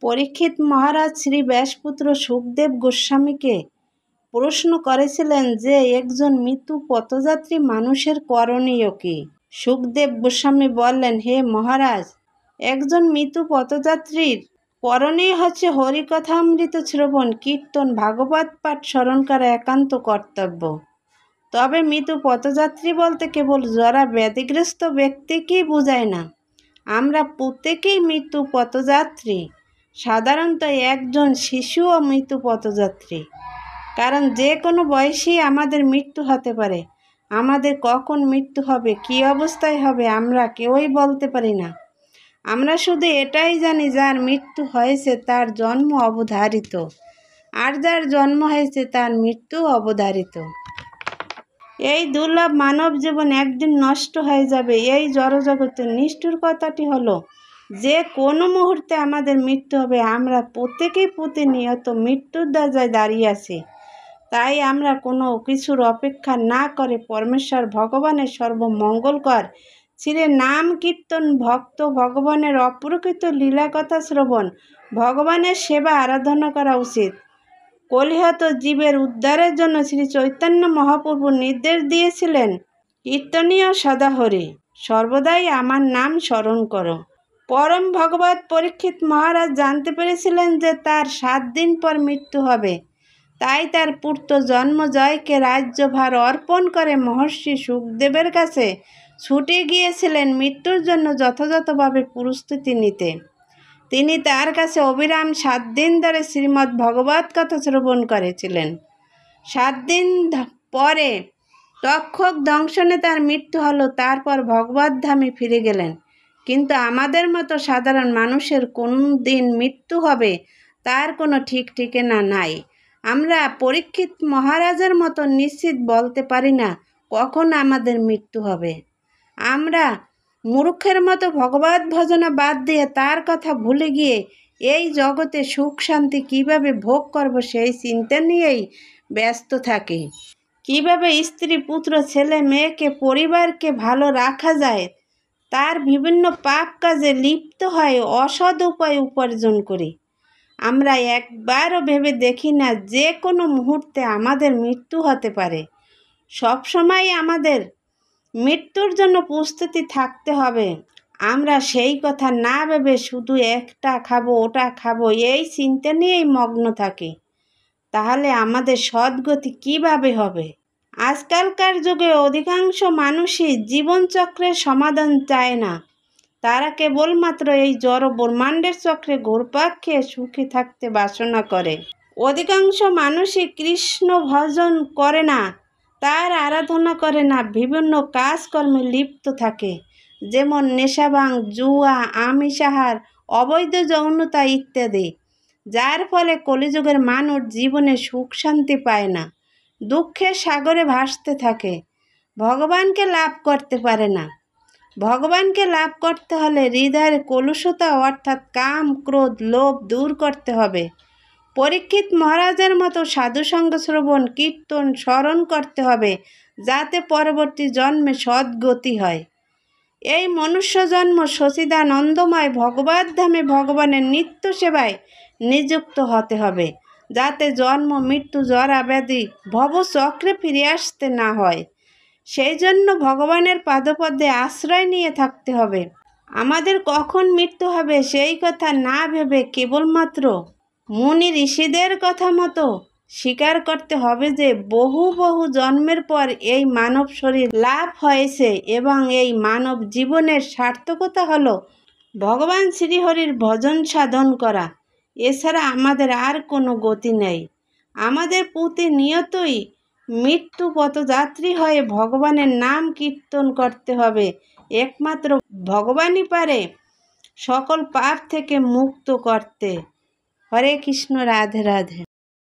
পরীক্ষিত মহারাজ শ্রী ব্যাসপুত্র সুখদেব গোস্বামীকে প্রশ্ন করেছিলেন যে একজন মৃত্যু পথযাত্রী মানুষের করণীয় কি। সুখদেব গোস্বামী বললেন, হে মহারাজ, একজন মৃত্যু পথযাত্রীর করণীয় হচ্ছে হরিকথামৃত শ্রবণ, কীর্তন, ভাগবত পাঠ স্মরণ করা একান্ত কর্তব্য। তবে মৃত্যু পথযাত্রী বলতে কেবল যারা ব্যাধিগ্রস্ত ব্যক্তিকেই বোঝায় না। আমরা প্রত্যেকেই মৃত্যু পথযাত্রী। সাধারণত একজন শিশুও মৃত্যু পথযাত্রী, কারণ যে কোনো বয়সেই আমাদের মৃত্যু হতে পারে। আমাদের কখন মৃত্যু হবে, কী অবস্থায় হবে, আমরা কেউই বলতে পারি না। আমরা শুধু এটাই জানি, যার মৃত্যু হয়েছে তার জন্ম অবধারিত, আর যার জন্ম হয়েছে তার মৃত্যু অবধারিত। এই দুর্লভ মানব জীবন একদিন নষ্ট হয়ে যাবে। এই জড়জগতের নিষ্ঠুর কথাটি হলো যে কোনো মুহূর্তে আমাদের মৃত্যু হবে। আমরা প্রত্যেকেই প্রতিনিয়ত মৃত্যুর দরজায় দাঁড়িয়ে আছি। তাই আমরা কোনো কিছুর অপেক্ষা না করে পরমেশ্বর ভগবানের সর্বমঙ্গলকর শ্রী নাম কীর্তন, ভক্ত ভগবানের অপ্রকৃত লীলা কথা শ্রবণ, ভগবানের সেবা আরাধনা করা উচিত। কলিহত জীবের উদ্ধারের জন্য শ্রী চৈতন্য মহাপ্রভু নির্দেশ দিয়েছিলেন, কীর্তনীয় সদাহরি, সর্বদাই আমার নাম স্মরণ করো। পরম ভগবত পরীক্ষিত মহারাজ জানতে পেরেছিলেন যে তার 7 দিন পর মৃত্যু হবে। তাই তার পুত্র জন্মজয়কে রাজ্যভার অর্পণ করে মহর্ষি সুখদেবের কাছে ছুটে গিয়েছিলেন মৃত্যুর জন্য যথাযথভাবে প্রস্তুতি নিতে। তিনি তার কাছে অবিরাম 7 দিন ধরে শ্রীমদ্ ভগবত কথা শ্রবণ করেছিলেন। 7 দিন পরে তক্ষক দংশনে তার মৃত্যু হলো। তারপর ভগবত ধামে ফিরে গেলেন। কিন্তু আমাদের মতো সাধারণ মানুষের কোন দিন মৃত্যু হবে তার কোনো ঠিক ঠিকানা নাই। আমরা পরীক্ষিত মহারাজের মতো নিশ্চিত বলতে পারি না কখন আমাদের মৃত্যু হবে। আমরা মূর্খের মতো ভগবত ভজনা বাদ দিয়ে তার কথা ভুলে গিয়ে এই জগতে সুখ শান্তি কীভাবে ভোগ করব সেই চিন্তা নিয়েই ব্যস্ত থাকি। কীভাবে স্ত্রী, পুত্র, ছেলে মেয়েকে, পরিবারকে ভালো রাখা যায় তার বিভিন্ন পাপ কাজে লিপ্ত হয়, অসৎ উপায় উপার্জন করি। আমরা একবারও ভেবে দেখি না যে কোনো মুহূর্তে আমাদের মৃত্যু হতে পারে। সবসময় আমাদের মৃত্যুর জন্য প্রস্তুতি থাকতে হবে। আমরা সেই কথা না ভেবে শুধু একটা খাবো, ওটা খাবো, এই চিন্তা নিয়েই মগ্ন থাকি। তাহলে আমাদের সদ্গতি কিভাবে হবে? আজকালকার যুগে অধিকাংশ মানুষই জীবনচক্রের সমাধান চায় না। তারা কেবলমাত্র এই জড় ব্রহ্মাণ্ডের চক্রে ঘুরপাক খেয়ে সুখী থাকতে বাসনা করে। অধিকাংশ মানুষই কৃষ্ণ ভজন করে না, তার আরাধনা করে না, বিভিন্ন কাজকর্মে লিপ্ত থাকে, যেমন নেশাভাং, জুয়া, আমিষ আহার, অবৈধ যৌনতা ইত্যাদি। যার ফলে কলিযুগের মানুষ জীবনে সুখ শান্তি পায় না, দুঃখের সাগরে ভাসতে থাকে, ভগবানকে লাভ করতে পারে না। ভগবানকে লাভ করতে হলে হৃদয়ের কলুষতা অর্থাৎ কাম, ক্রোধ, লোভ দূর করতে হবে। পরীক্ষিত মহারাজের মতো সাধুসঙ্গ শ্রবণ, কীর্তন, স্মরণ করতে হবে, যাতে পরবর্তী জন্মে সদ্গতি হয়। এই মনুষ্য জন্ম সচিদানন্দময় ভগবত ধামে ভগবানের নিত্য সেবায় নিযুক্ত হতে হবে, যাতে জন্ম, মৃত্যু, জরা, ব্যাধি ভবচক্রে ফিরে আসতে না হয়। সেই জন্য ভগবানের পাদপদ্মে আশ্রয় নিয়ে থাকতে হবে। আমাদের কখন মৃত্যু হবে সেই কথা না ভেবে কেবলমাত্র মুনি ঋষিদের কথা মতো স্বীকার করতে হবে যে বহু বহু জন্মের পর এই মানব শরীর লাভ হয়েছে এবং এই মানব জীবনের সার্থকতা হলো ভগবান শ্রীহরির ভজন সাধন করা। এছাড়া আমাদের আর কোনো গতি নেই। আমাদের প্রতিনিয়তই মৃত্যু পথযাত্রী হয়ে ভগবানের নাম কীর্তন করতে হবে। একমাত্র ভগবানই পারে সকল পাপ থেকে মুক্ত করতে। হরে কৃষ্ণ, রাধে রাধে।